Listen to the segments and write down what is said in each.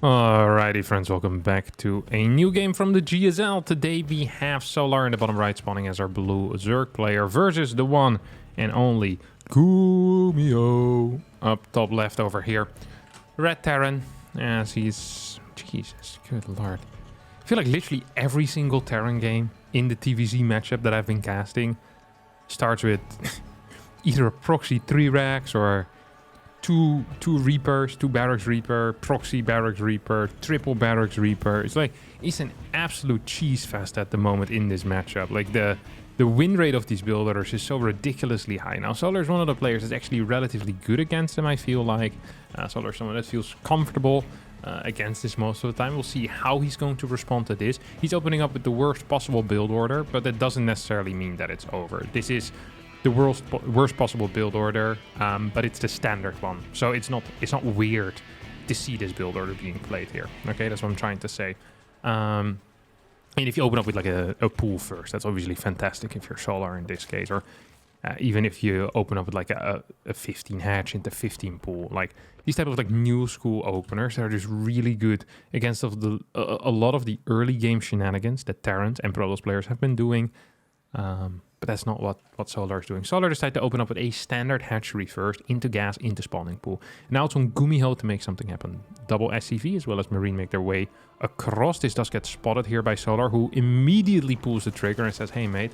Alrighty friends, welcome back to a new game from the GSL. Today we have Solar in the bottom right spawning as our blue Zerg player versus the one and only Gumiho up top left over here. Red Terran as he's... Jesus, good lord. I feel like literally every single Terran game in the TVZ matchup that I've been casting starts with either a proxy 3 racks or two Reapers, 2 Barracks Reaper, proxy Barracks Reaper, triple Barracks Reaper. It's like, it's an absolute cheese fest at the moment in this matchup. Like the win rate of these builders is so ridiculously high. Now Solar is one of the players that's actually relatively good against them, I feel like. Solar is someone that feels comfortable against this most of the time. We'll see how he's going to respond to this. He's opening up with the worst possible build order, but that doesn't necessarily mean that it's over. This is the worst possible build order, but it's the standard one. So it's not weird to see this build order being played here. Okay, that's what I'm trying to say. And if you open up with like a pool first, that's obviously fantastic if you're Solar in this case, or even if you open up with like a 15 hatch into 15 pool. Like these type of like new school openers that are just really good against a lot of the early game shenanigans that Terrans and Protoss players have been doing. But that's not what Solar is doing. Solar decided to open up with a standard hatchery first, into gas, into spawning pool. Now it's on Gumiho to make something happen. Double SCV as well as Marine make their way across. This does get spotted here by Solar, who immediately pulls the trigger and says, "Hey mate,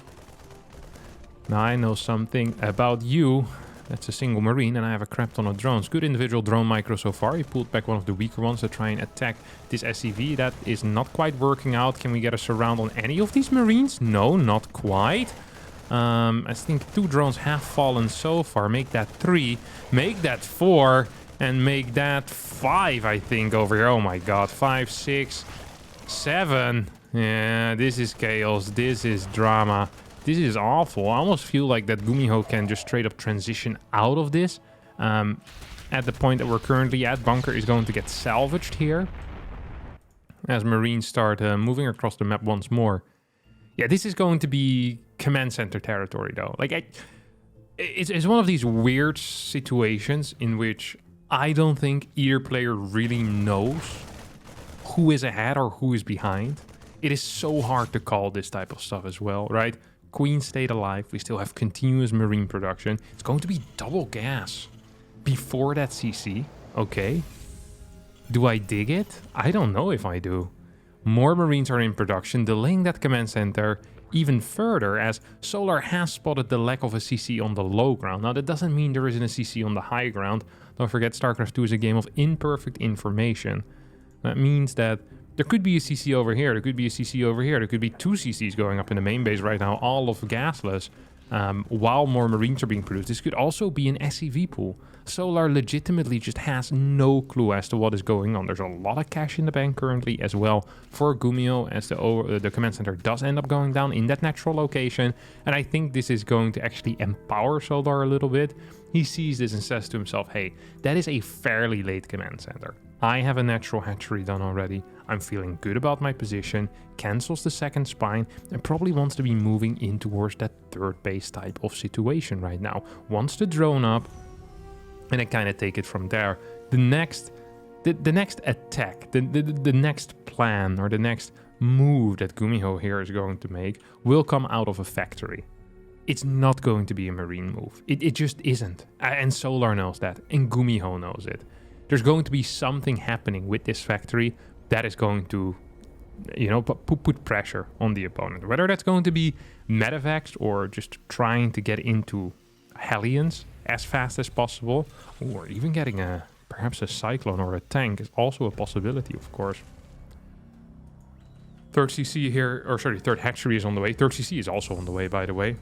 now I know something about you." That's a single Marine, and I have a crap ton of drones. Good individual drone micro so far. He pulled back one of the weaker ones to try and attack this SCV. That is not quite working out. Can we get a surround on any of these Marines? No, not quite. I think 2 drones have fallen so far. Make that 3, make that 4, and make that 5, I think, over here. Oh my god, 5, 6, 7. Yeah, this is chaos. This is drama. This is awful. I almost feel like that Gumiho can just straight up transition out of this. At the point that we're currently at, Bunker is going to get salvaged here as Marines start moving across the map once more. Yeah, this is going to be command center territory, though. Like, it's one of these weird situations in which I don't think either player really knows who is ahead or who is behind. It is so hard to call this type of stuff as well, right? Queen stayed alive. We still have continuous Marine production. It's going to be double gas before that CC. Okay. Do I dig it? I don't know if I do. More Marines are in production, delaying that command center even further, as Solar has spotted the lack of a CC on the low ground. Now, that doesn't mean there isn't a CC on the high ground. Don't forget, StarCraft 2 is a game of imperfect information. That means that there could be a CC over here, there could be a CC over here, there could be 2 CCs going up in the main base right now, all of gasless, while more Marines are being produced. This could also be an SCV pool. Solar legitimately just has no clue as to what is going on. There's a lot of cash in the bank currently as well for Gumiho, as the command center does end up going down in that natural location. And I think this is going to actually empower Solar a little bit. He sees this and says to himself, hey, that is a fairly late command center. I have a natural hatchery done already. I'm feeling good about my position, cancels the second spine, and probably wants to be moving in towards that third base type of situation right now. Wants the drone up, and then kind of take it from there. The next attack, the next plan, or the next move that Gumiho here is going to make will come out of a factory. It's not going to be a Marine move. It just isn't. And Solar knows that, and Gumiho knows it. There's going to be something happening with this factory that is going to, you know, put pressure on the opponent. Whether that's going to be medevacs or just trying to get into Hellions as fast as possible, or even getting perhaps a Cyclone or a tank is also a possibility, of course. Third CC here, or sorry, third hatchery is on the way. Third CC is also on the way, by the way.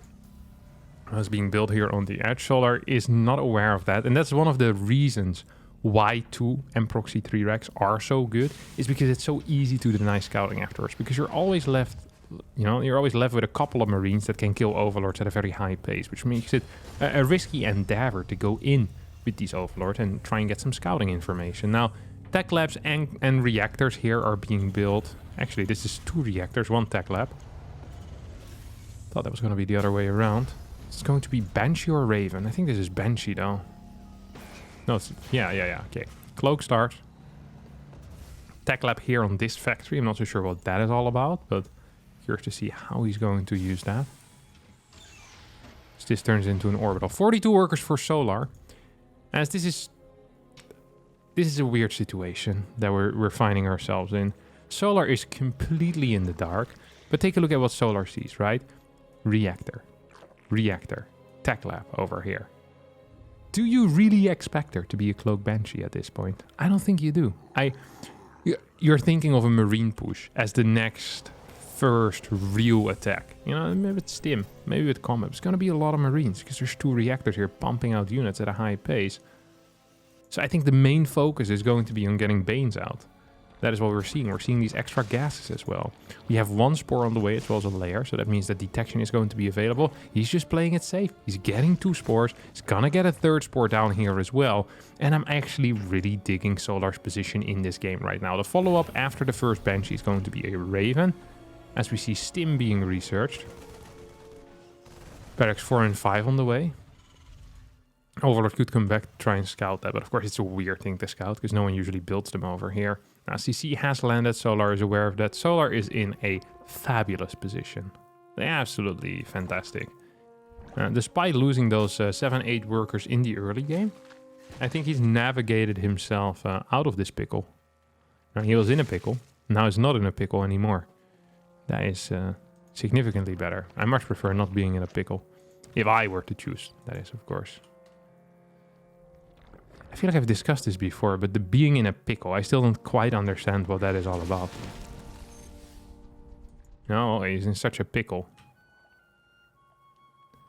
It's being built here on the edge. Solar is not aware of that, and that's one of the reasons why 2 and proxy 3 racks are so good, is because it's so easy to deny scouting afterwards, because you're always left, you know, you're always left with a couple of Marines that can kill overlords at a very high pace, which makes it a risky endeavor to go in with these overlords and try and get some scouting information. Now, tech labs and reactors here are being built. Actually, this is 2 reactors, 1 tech lab. Thought that was going to be the other way around. It's going to be Banshee or Raven. I think this is Banshee, though. No, it's, yeah, okay. Cloak start. tech lab here on this factory. I'm not so sure what that is all about, but curious to see how he's going to use that. So this turns into an orbital. 42 workers for solar. As this is a weird situation that we're finding ourselves in. Solar is completely in the dark, but take a look at what solar sees, right? Reactor, tech lab over here. Do you really expect there to be a cloak banshee at this point? I don't think you do. You're thinking of a marine push as the next first real attack. You know, maybe with stim, maybe with combat. It's going to be a lot of marines because there's 2 reactors here pumping out units at a high pace. So I think the main focus is going to be on getting Banes out. That is what we're seeing. We're seeing these extra gases as well. We have 1 spore on the way as well as a layer, so that means that detection is going to be available. He's just playing it safe. He's getting 2 spores. He's gonna get a 3rd spore down here as well. And I'm actually really digging Solar's position in this game right now. The follow-up after the first Banshee is going to be a Raven, as we see Stim being researched. Barracks 4 and 5 on the way. Overlord could come back to try and scout that, but of course it's a weird thing to scout because no one usually builds them over here. Now CC has landed, Solar is aware of that. Solar is in a fabulous position. Absolutely fantastic. Despite losing those 7-8 workers in the early game, I think he's navigated himself out of this pickle. Now, he was in a pickle, now he's not in a pickle anymore. That is significantly better. I much prefer not being in a pickle. If I were to choose, that is, of course. I feel like I've discussed this before, but the being in a pickle, I still don't quite understand what that is all about. No, he's in such a pickle.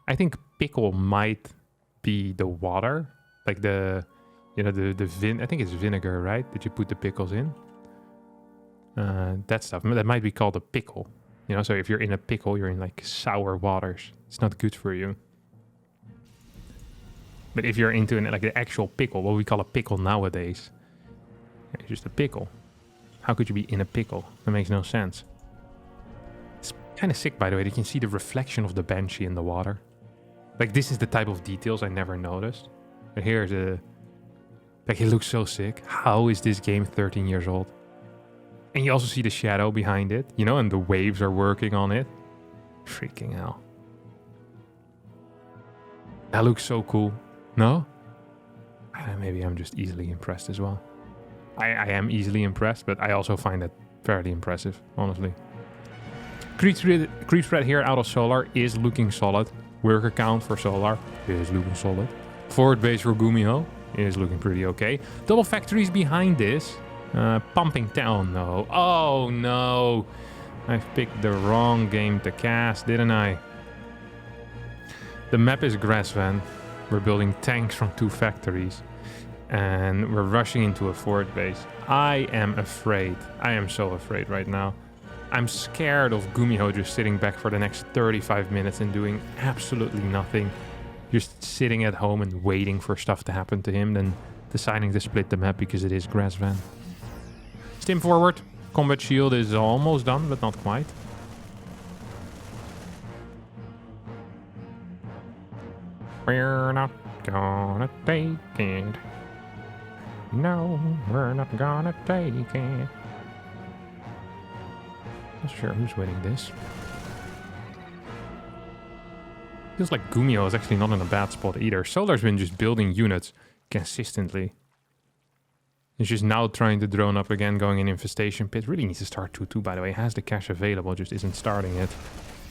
I think pickle might be the water, like the, you know, I think it's vinegar, right? That you put the pickles in. That stuff, that might be called a pickle. You know, so if you're in a pickle, you're in like sour waters. It's not good for you. But if you're into like the actual pickle, what we call a pickle nowadays, it's just a pickle. How could you be in a pickle? That makes no sense. It's kind of sick, by the way. You can see the reflection of the Banshee in the water. Like, this is the type of details I never noticed. But here's a... Like, it looks so sick. How is this game 13 years old? And you also see the shadow behind it, you know, and the waves are working on it. Freaking hell. That looks so cool. No? Maybe I'm just easily impressed as well. I am easily impressed, but I also find that fairly impressive, honestly. Creep spread here out of Solar is looking solid. Worker count for Solar is looking solid. Forward base for Gumiho is looking pretty okay. Double factories behind this. Pumping down, no. Oh, no. I picked the wrong game to cast, didn't I? The map is Grassvan. We're building tanks from 2 factories. And we're rushing into a forward base. I am afraid. I am so afraid right now. I'm scared of Gumiho just sitting back for the next 35 minutes and doing absolutely nothing. Just sitting at home and waiting for stuff to happen to him, then deciding to split the map because it is Grassvan. Stim forward. Combat shield is almost done, but not quite. We're not gonna take it. No, we're not gonna take it. Not sure who's winning this. Feels like Gumiho is actually not in a bad spot either. Solar's been just building units consistently. He's just now trying to drone up again, going in infestation pit. Really needs to start 2-2, by the way. Has the cash available, just isn't starting it.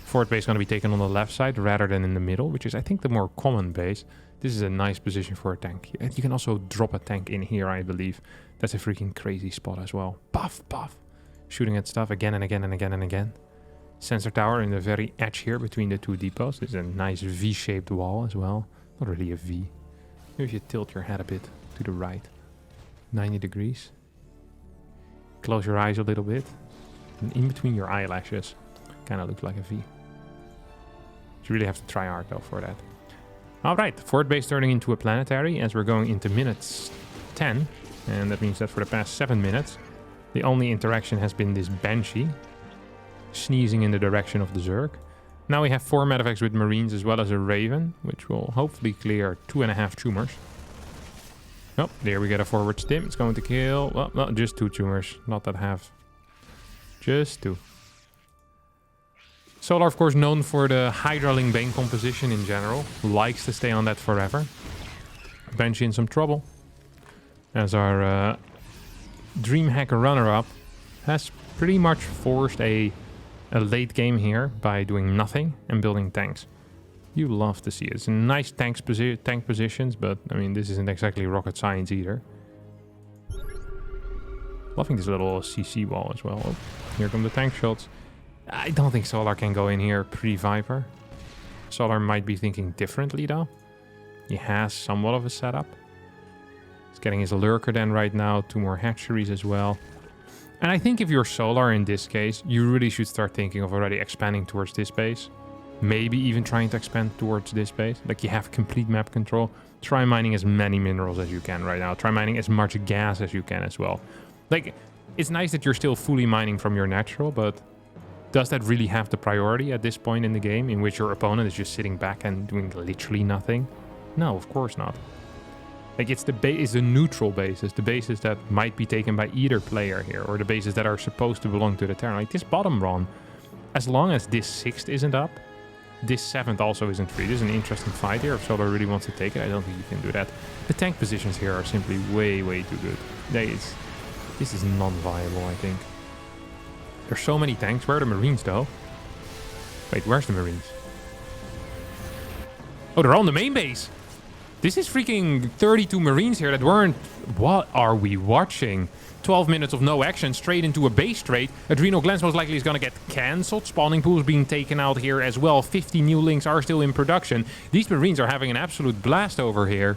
Fort base going to be taken on the left side rather than in the middle, which is, I think, the more common base. This is a nice position for a tank. You can also drop a tank in here, I believe. That's a freaking crazy spot as well. Puff, puff. Shooting at stuff again and again and again and again. Sensor tower in the very edge here between the 2 depots. There's a nice V-shaped wall as well. Not really a V. Maybe if you tilt your head a bit to the right. 90 degrees. Close your eyes a little bit. And in between your eyelashes. Kind of looks like a V. You really have to try hard though for that. Alright, Fort base turning into a planetary as we're going into minutes 10. And that means that for the past 7 minutes, the only interaction has been this Banshee sneezing in the direction of the Zerg. Now we have 4 medevacs with Marines as well as a Raven, which will hopefully clear 2.5 tumors. Oh, there we get a forward stim. It's going to kill. Well, no, just 2 tumors. Not that half. Just 2. Solar, of course, known for the Hydraling Bane composition in general. Likes to stay on that forever. Banshee in some trouble. As our DreamHack runner-up has pretty much forced a late game here by doing nothing and building tanks. You love to see it. It's a nice tank positions, but I mean, this isn't exactly rocket science either. Loving this little CC wall as well. Oh, here come the tank shots. I don't think Solar can go in here pre-Viper. Solar might be thinking differently though. He has somewhat of a setup. He's getting his lurker then right now. 2 more hatcheries as well. And I think if you're Solar in this case, you really should start thinking of already expanding towards this base. Maybe even trying to expand towards this base. Like you have complete map control. Try mining as many minerals as you can right now. Try mining as much gas as you can as well. Like, it's nice that you're still fully mining from your natural, but does that really have the priority at this point in the game in which your opponent is just sitting back and doing literally nothing? No, of course not. Like, it's the neutral bases, the bases that might be taken by either player here, or the bases that are supposed to belong to the Terran. Like this bottom run, as long as this 6th isn't up, this 7th also isn't free. This is an interesting fight here. If Solar really wants to take it, I don't think you can do that. The tank positions here are simply way, way too good. This is non-viable, I think. There's so many tanks. Where are the Marines, though? Wait, where's the Marines? Oh, they're on the main base. This is freaking 32 Marines here that weren't... What are we watching? 12 minutes of no action, straight into a base trade. Adrenal Glance most likely is going to get cancelled. Spawning pools being taken out here as well. 50 new links are still in production. These Marines are having an absolute blast over here.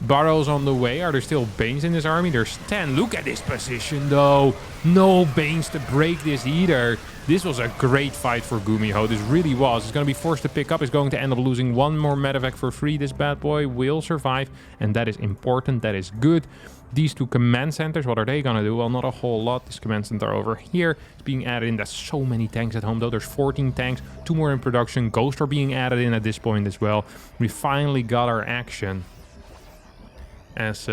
Burrows on the way. Are there still Banes in this army? There's 10. Look at this position, though. No Banes to break this either. This was a great fight for Gumiho. This really was. It's going to be forced to pick up. It's going to end up losing 1 more medevac for free. This bad boy will survive, and that is important. That is good. These 2 command centers, what are they going to do? Well, not a whole lot. This command center over here is being added in. That's so many tanks at home, though. There's 14 tanks, 2 more in production. Ghosts are being added in at this point as well. We finally got our action. As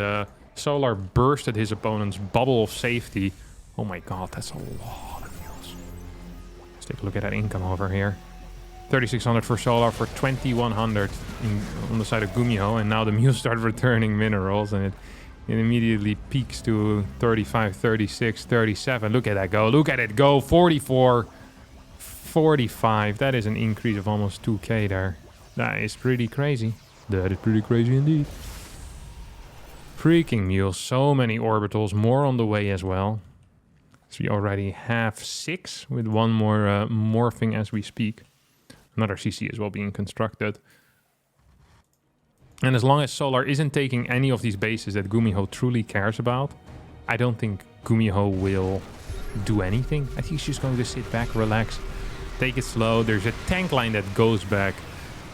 Solar bursted his opponent's bubble of safety. Oh my god, that's a lot of mules. Let's take a look at that income over here. 3,600 for Solar, for 2,100 on the side of Gumiho. And now the mules start returning minerals, and it immediately peaks to 35, 36, 37. Look at that go. Look at it go. 44, 45. That is an increase of almost 2k there. That is pretty crazy. That is pretty crazy indeed. Freaking mules. So many orbitals. More on the way as well. So we already have 6 with 1 more morphing as we speak. Another CC as well being constructed. And as long as Solar isn't taking any of these bases that Gumiho truly cares about, I don't think Gumiho will do anything. I think he's just going to sit back, relax, take it slow. There's a tank line that goes back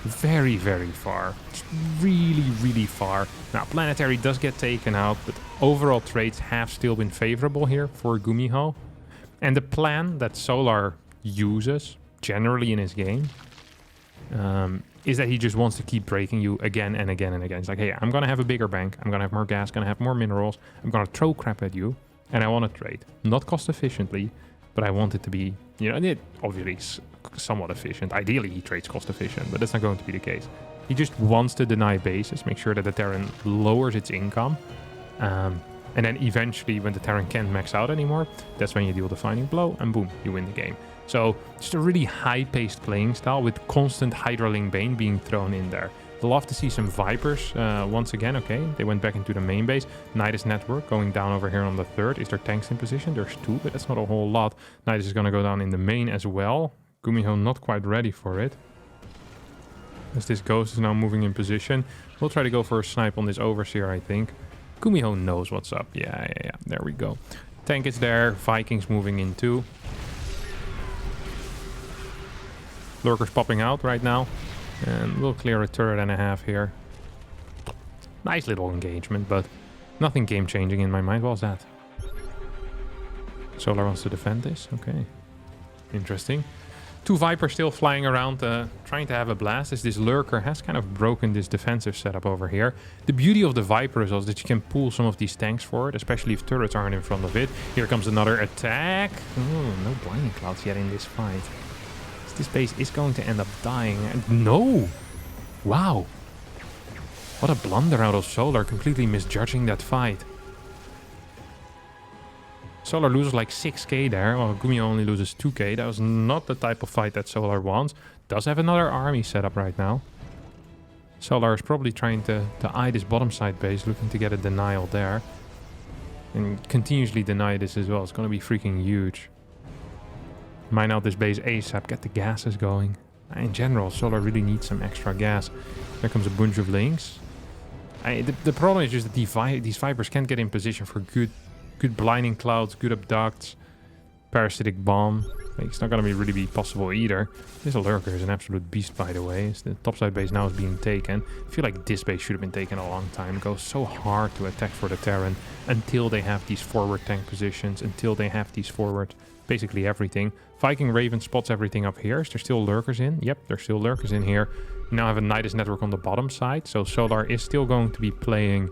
very, very far. It's really, really far. Now, Planetary does get taken out, but overall trades have still been favorable here for Gumiho. And the plan that Solar uses, generally in his game, is that he just wants to keep breaking you again and again and again. It's like, hey, I'm going to have a bigger bank. I'm going to have more gas, going to have more minerals. I'm going to throw crap at you, and I want to trade. Not cost efficiently, but I want it to be, you know, it obviously somewhat efficient. Ideally, he trades cost efficient, but that's not going to be the case. He just wants to deny bases, make sure that the Terran lowers its income. And then eventually, when the Terran can't max out anymore, that's when you deal the defining blow, and boom, you win the game. So, just a really high-paced playing style with constant Hydraling Bane being thrown in there. I'd love to see some Vipers once again. Okay, they went back into the main base. Nidus Network going down over here on the 3rd. Is there tanks in position? There's 2, but that's not a whole lot. Nidus is going to go down in the main as well. Gumiho not quite ready for it. As this Ghost is now moving in position. We'll try to go for a snipe on this Overseer, I think. Gumiho knows what's up. Yeah. There we go. Tank is there. Vikings moving in too. Lurkers popping out right now. And we'll clear a turret and a half here. Nice little engagement, but nothing game-changing in my mind. What was that? Solar wants to defend this. Okay. Interesting. Two Vipers still flying around, trying to have a blast, as this Lurker has kind of broken this defensive setup over here. The beauty of the Viper is also that you can pull some of these tanks forward, especially if turrets aren't in front of it. Here comes another attack. Oh, no blinding clouds yet in this fight. This base is going to end up dying. And no! Wow. What a blunder out of Solar, completely misjudging that fight. Solar loses like 6k there, while Gumiho only loses 2k. That was not the type of fight that Solar wants. Does have another army set up right now. Solar is probably trying to eye this bottom side base, looking to get a denial there. And continuously deny this as well. It's going to be freaking huge. Mine out this base ASAP, get the gases going. In general, Solar really needs some extra gas. There comes a bunch of links. The problem is just that these Vipers can't get in position for good blinding clouds, good abducts, parasitic bomb. Like, it's not going to really be possible either. This Lurker is an absolute beast, by the way. The topside base now is being taken. I feel like this base should have been taken a long time ago. So hard to attack for the Terran until they have these forward tank positions, until they have these forward, basically everything. Viking Raven spots everything up here. Is there still Lurkers in? Yep, there's still Lurkers in here. You now have a Nidus network on the bottom side, so Solar is still going to be playing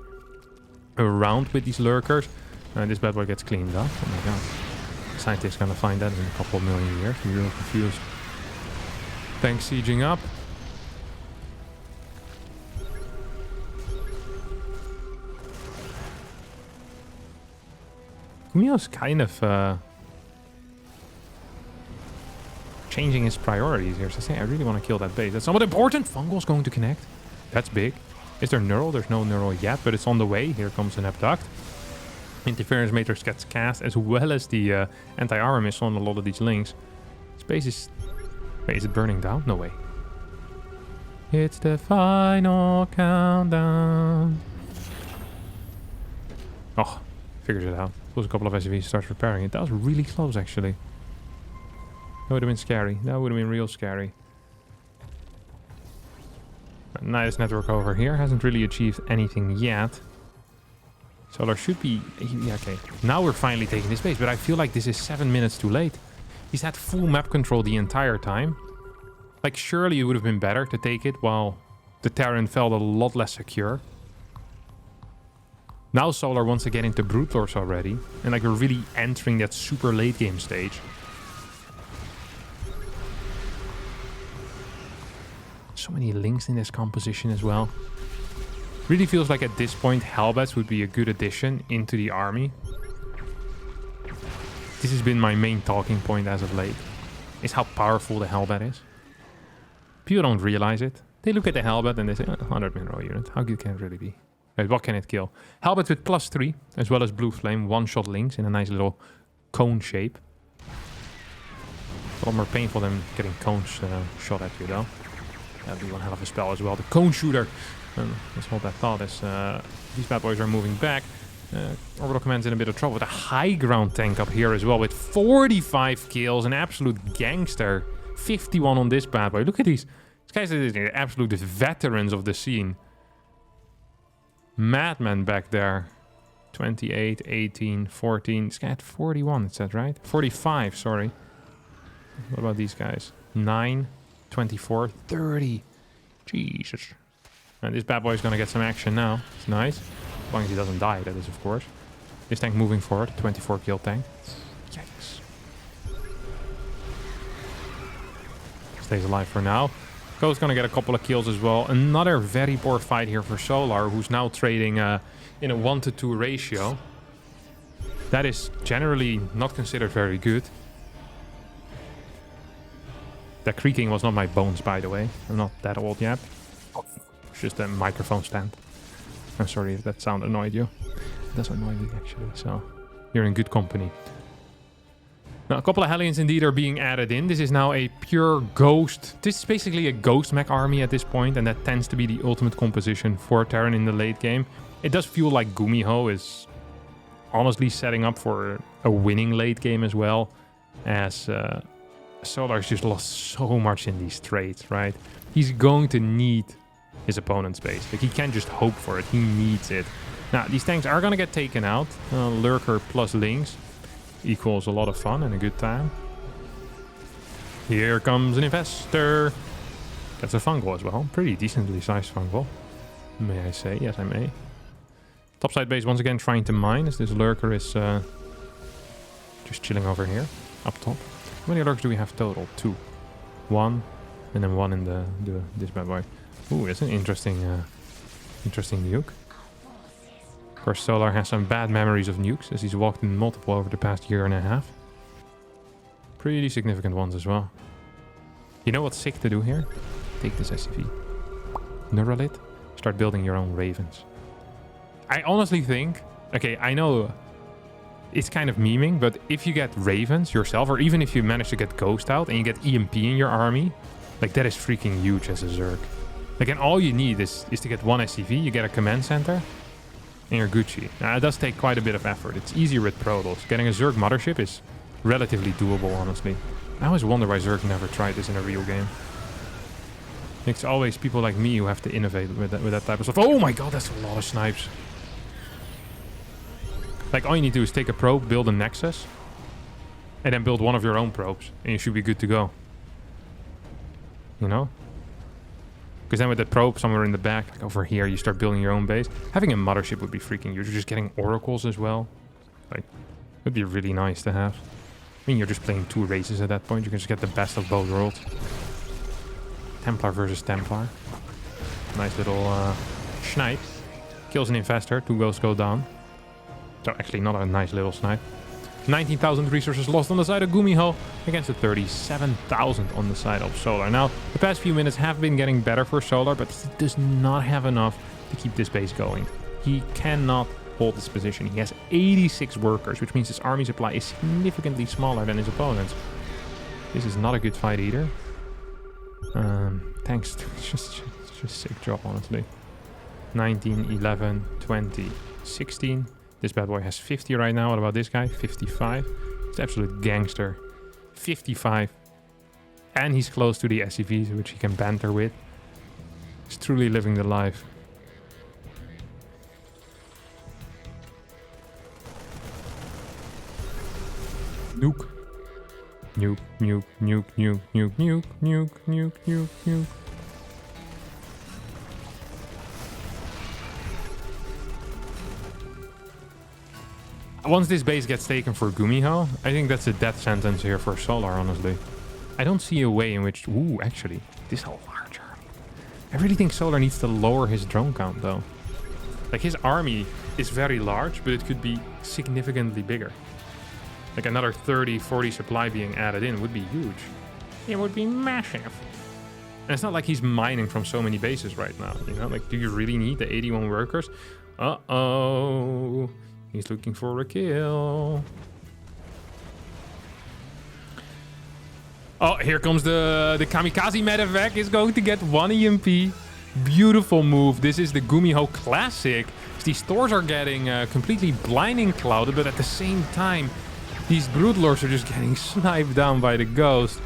around with these Lurkers. This bad boy gets cleaned up. Oh my god. Scientists gonna find that in a couple of million years. I'm real confused. Tanks sieging up. Gumiho's kind of changing his priorities here. So saying, I really want to kill that base. That's somewhat important. Fungal's going to connect. That's big. Is there neural? There's no neural yet, but it's on the way. Here comes an abduct. Interference matrix gets cast, as well as the anti-armor missile on a lot of these links. Space is... Wait, is it burning down? No way. It's the final countdown. Oh, figures it out. Pulls a couple of SCVs, starts repairing it. That was really close, actually. That would have been scary. That would have been real scary. Nidus network over here hasn't really achieved anything yet. Solar should be... Yeah, okay. Now we're finally taking this base, but I feel like this is 7 minutes too late. He's had full map control the entire time. Like, surely it would have been better to take it while the Terran felt a lot less secure. Now Solar wants to get into Brute Lords already. And like, we're really entering that super late game stage. So many links in this composition as well. Really feels like at this point Hellbats would be a good addition into the army. This has been my main talking point as of late, is how powerful the Hellbat is. People don't realize it. They look at the Hellbat and they say, 100 mineral unit, how good can it really be? Right, what can it kill? Hellbat with +3, as well as Blue Flame, one-shot links in a nice little cone shape. A lot more painful than getting cones shot at you though. That'd be one hell of a spell as well. The cone shooter. That's what I thought is these bad boys are moving back. Orbital Command's in a bit of trouble with a high ground tank up here as well with 45 kills. An absolute gangster. 51 on this bad boy. Look at these. These guys are the absolute veterans of the scene. Madman back there. 28, 18, 14. This guy had 41, it said, right? 45, sorry. What about these guys? 9, 24, 30. Jesus. And this bad boy is going to get some action now. It's nice. As long as he doesn't die, that is, of course. This tank moving forward. 24 kill tank. Yikes. Stays alive for now. Go's going to get a couple of kills as well. Another very poor fight here for Solar, who's now trading in a 1-to-2 ratio. That is generally not considered very good. That creaking was not my bones, by the way. I'm not that old yet. It's just a microphone stand. I'm sorry if that sound annoyed you. It does annoy me, actually, so you're in good company. Now, a couple of Hellions indeed are being added in. This is now a pure ghost. This is basically a ghost mech army at this point, and that tends to be the ultimate composition for Terran in the late game. It does feel like Gumiho is honestly setting up for a winning late game as well, as Solar's just lost so much in these trades, right? He's going to need his opponent's base. Like, he can't just hope for it. He needs it. Now, these tanks are going to get taken out. Lurker plus links equals a lot of fun and a good time. Here comes an investor. That's a fungal as well. Pretty decently sized fungal. May I say? Yes, I may. Topside base once again trying to mine as this lurker is just chilling over here. Up top. How many lurkers do we have total? 2. 1. And then 1 in this bad boy. Ooh, that's an interesting nuke. Of course, Solar has some bad memories of nukes as he's walked in multiple over the past year and a half. Pretty significant ones as well. You know what's sick to do here? Take this SCV. Neural it. Start building your own ravens. I honestly think... Okay, I know it's kind of memeing, but if you get ravens yourself, or even if you manage to get Ghost out and you get EMP in your army, like that is freaking huge as a Zerg. Like, and all you need is to get 1 SCV, you get a command center, and you're Gucci. Now, it does take quite a bit of effort. It's easier with Protoss. Getting a Zerg mothership is relatively doable, honestly. I always wonder why Zerg never tried this in a real game. It's always people like me who have to innovate with that type of stuff. Oh my god, that's a lot of snipes. Like, all you need to do is take a probe, build a nexus, and then build one of your own probes, and you should be good to go. You know? Because then with the probe somewhere in the back, like over here, you start building your own base. Having a mothership would be freaking huge. You're just getting oracles as well. Like, it would be really nice to have. I mean, you're just playing 2 races at that point. You can just get the best of both worlds. Templar versus Templar. Nice little snipe. Kills an infestor. 2 ghosts go down. So actually not a nice little snipe. 19,000 resources lost on the side of Gumiho against the 37,000 on the side of Solar. Now, the past few minutes have been getting better for Solar, but he does not have enough to keep this base going. He cannot hold this position. He has 86 workers, which means his army supply is significantly smaller than his opponent's. This is not a good fight either. Thanks. Just sick job, honestly. 19, 11, 20, 16. This bad boy has 50 right now. What about this guy? 55. It's absolute gangster. 55. And he's close to the SCVs, which he can banter with. He's truly living the life. Nuke. Nuke, nuke, nuke, nuke, nuke, nuke, nuke, nuke, nuke, nuke. Once this base gets taken for Gumiho, I think that's a death sentence here for Solar, honestly. I don't see a way in which... Ooh, actually, this is a large army. I really think Solar needs to lower his drone count, though. Like, his army is very large, but it could be significantly bigger. Like, another 30, 40 supply being added in would be huge. It would be massive. And it's not like he's mining from so many bases right now, you know? Like, do you really need the 81 workers? Uh-oh. He's looking for a kill. Oh, here comes the kamikaze medevac. Is going to get 1 EMP. Beautiful move. This is the Gumiho classic. These stores are getting completely blinding clouded, but at the same time, these broodlords are just getting sniped down by the ghost.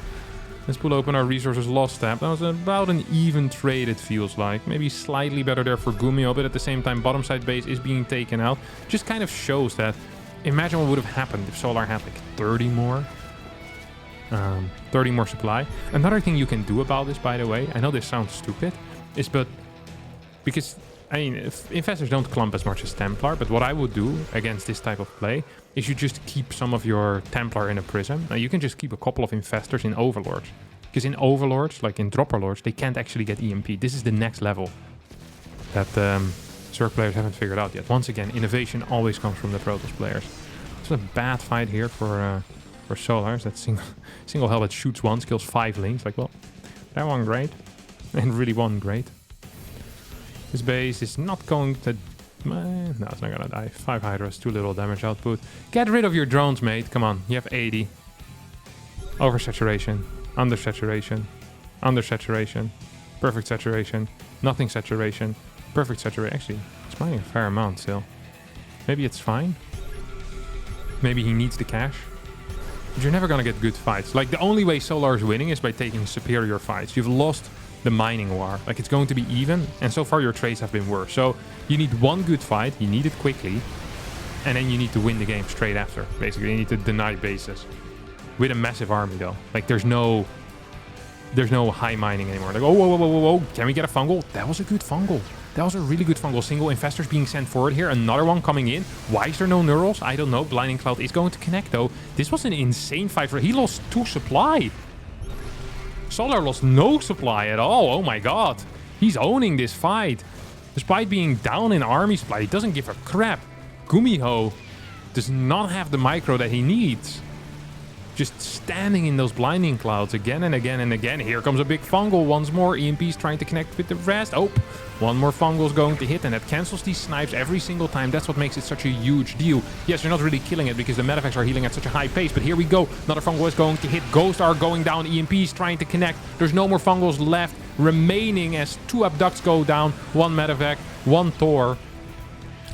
Let's pull open our resources lost tab. That was about an even trade, it feels like. Maybe slightly better there for Gumiho, but at the same time, bottom side base is being taken out. Just kind of shows that, imagine what would have happened if Solar had like 30 more. 30 more supply. Another thing you can do about this, by the way, I know this sounds stupid, is because, I mean, infestors don't clump as much as Templar, but what I would do against this type of play is you just keep some of your Templar in a prism. Now, you can just keep a couple of infestors in Overlords. Because in Overlords, like in Dropper Lords, they can't actually get EMP. This is the next level that Zerg players haven't figured out yet. Once again, innovation always comes from the Protoss players. It's a bad fight here for Solars. That single hell that shoots once, kills 5 links. Like, well, that one great. And really one great. This base is not going to... No, it's not gonna die. 5 Hydras, 2 little damage output. Get rid of your drones, mate. Come on, you have 80. Oversaturation. Undersaturation. Undersaturation. Perfect saturation. Nothing saturation. Perfect saturation. Actually, it's mining a fair amount still. Maybe it's fine. Maybe he needs the cash. But you're never gonna get good fights. Like, the only way Solar is winning is by taking superior fights. You've lost the mining war. Like, it's going to be even, and so far your trades have been worse. So you need one good fight, you need it quickly, and then you need to win the game straight after. Basically, you need to deny bases with a massive army, though. Like, there's no there's no high mining anymore. Like, oh, whoa, whoa, whoa, whoa, whoa. Can we get a fungal? That was a good fungal. That was a really good fungal. Single infestors being sent forward here. Another one coming in. Why is there no neurals? I don't know. Blinding Cloud is going to connect, though. This was an insane fight. He lost 2 supply. Solar lost no supply at all. Oh, my God. He's owning this fight. Despite being down in army supply, he doesn't give a crap. Gumiho does not have the micro that he needs. Just standing in those blinding clouds again and again and again. Here comes a big fungal once more. EMP's trying to connect with the rest. Oh, one more fungal is going to hit, and that cancels these snipes every single time. That's what makes it such a huge deal. Yes, you're not really killing it because the medevacs are healing at such a high pace, but here we go. Another fungal is going to hit. Ghosts are going down. EMP's trying to connect. There's no more fungals left remaining as 2 abducts go down. 1 medevac, 1 Thor.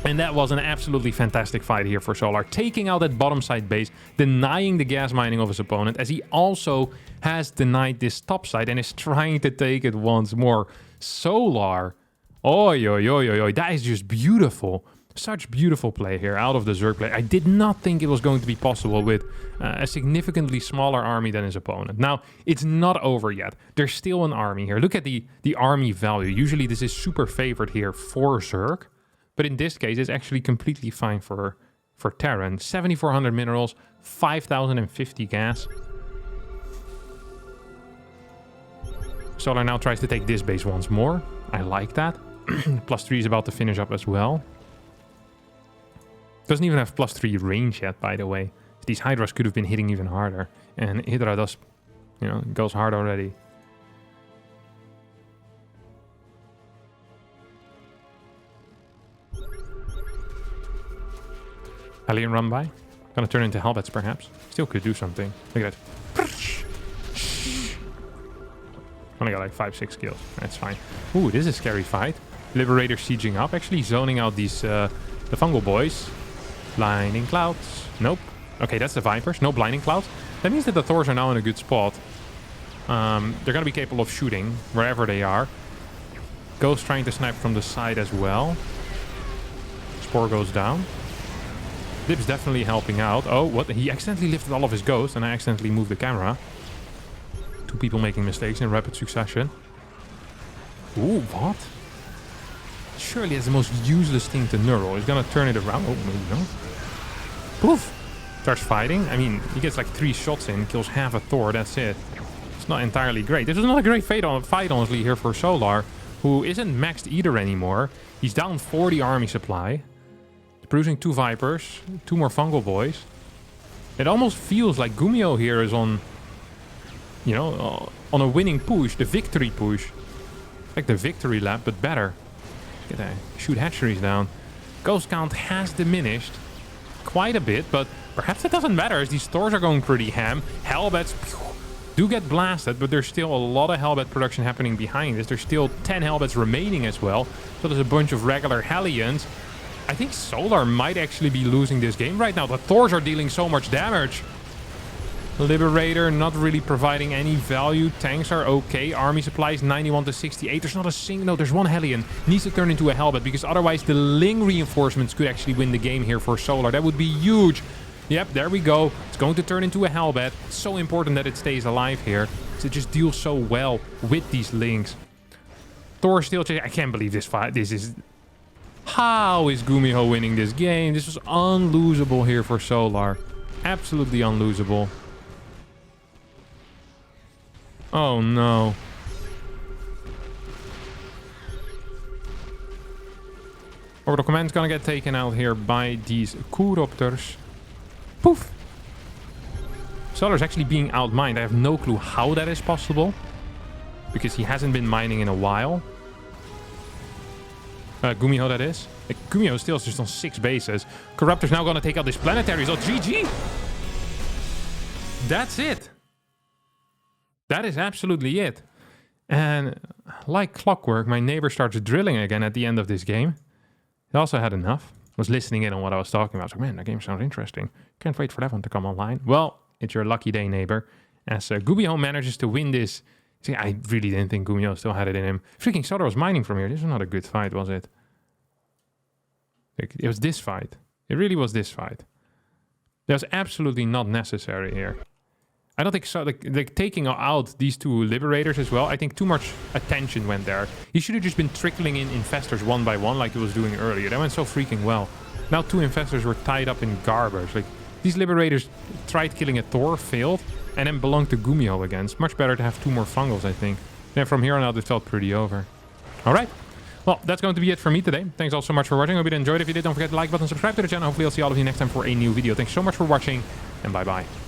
And that was an absolutely fantastic fight here for Solar, taking out that bottom side base, denying the gas mining of his opponent, as he also has denied this top side and is trying to take it once more. Solar, oi, oi, oi, oi, oi, that is just beautiful. Such beautiful play here out of the Zerg play. I did not think it was going to be possible with a significantly smaller army than his opponent. Now, it's not over yet. There's still an army here. Look at the army value. Usually this is super favored here for Zerg. But in this case, it's actually completely fine for Terran. 7,400 minerals, 5,050 gas. Solar now tries to take this base once more. I like that. +3 is about to finish up as well. Doesn't even have +3 range yet, by the way. These Hydras could have been hitting even harder. And Hydra does, goes hard already. Hellion run by. Gonna turn into Hellbats, perhaps. Still could do something. Look at that. Only got like 5-6 kills. That's fine. Ooh, this is a scary fight. Liberator sieging up. Actually zoning out these, the fungal boys. Blinding Clouds. Nope. Okay, that's the Vipers. No Blinding Clouds. That means that the Thors are now in a good spot. They're gonna be capable of shooting wherever they are. Ghost trying to snipe from the side as well. Spore goes down. Dip's definitely helping out. Oh, what? He accidentally lifted all of his ghosts and I accidentally moved the camera. 2 people making mistakes in rapid succession. Ooh, what? Surely that's the most useless thing to neural. He's gonna turn it around. Oh, maybe not. Poof! Starts fighting. I mean, he gets like 3 shots in, kills half a Thor, that's it. It's not entirely great. This was not a great fight, honestly, here for Solar, who isn't maxed either anymore. He's down 40 army supply. Bruising 2 Vipers, 2 more fungal boys. It almost feels like Gumiho here is on, on a winning push, the victory push. Like the victory lap, but better. Look at that. Shoot hatcheries down. Ghost count has diminished quite a bit, but perhaps it doesn't matter as these Thors are going pretty ham. Hellbats do get blasted, but there's still a lot of Hellbat production happening behind this. There's still 10 Hellbats remaining as well. So there's a bunch of regular Hellions. I think Solar might actually be losing this game right now. The Thors are dealing so much damage. Liberator not really providing any value. Tanks are okay. Army supplies 91 to 68. There's not a single... No, there's 1 Hellion. Needs to turn into a Hellbat because otherwise the Ling reinforcements could actually win the game here for Solar. That would be huge. Yep, there we go. It's going to turn into a Hellbat. It's so important that it stays alive here. So it just deals so well with these Lings. Thor still... I can't believe this fight. This is... How is Gumiho winning this game? This was unlosable here for Solar. Absolutely unlosable. Oh no. Orbital Command's gonna get taken out here by these Kuropters. Poof! Solar's actually being outmined. I have no clue how that is possible. Because he hasn't been mining in a while. Gumiho, that is. Gumiho still is just on 6 bases. Corruptor's now going to take out this planetary. So GG. That's it. That is absolutely it. And like clockwork, my neighbor starts drilling again at the end of this game. He also had enough. Was listening in on what I was talking about. So, man, that game sounds interesting. Can't wait for that one to come online. Well, it's your lucky day, neighbor. As Gumiho manages to win this. See, I really didn't think Gumiho still had it in him. Freaking Solar was mining from here. This was not a good fight, was it? It was this fight. It really was this fight. That was absolutely not necessary here. I don't think so. Like taking out these 2 liberators as well, I think too much attention went there. He should have just been trickling in infestors one by one like he was doing earlier. That went so freaking well. Now 2 infestors were tied up in garbage. Like, these liberators tried killing a Thor, failed, and then belonged to Gumiho again. It's much better to have 2 more fungals, I think. And from here on out, it felt pretty over. Alright. Well, that's going to be it for me today. Thanks all so much for watching. I hope you enjoyed. If you did, don't forget to like button, subscribe to the channel. Hopefully I'll see all of you next time for a new video. Thanks so much for watching, and bye-bye.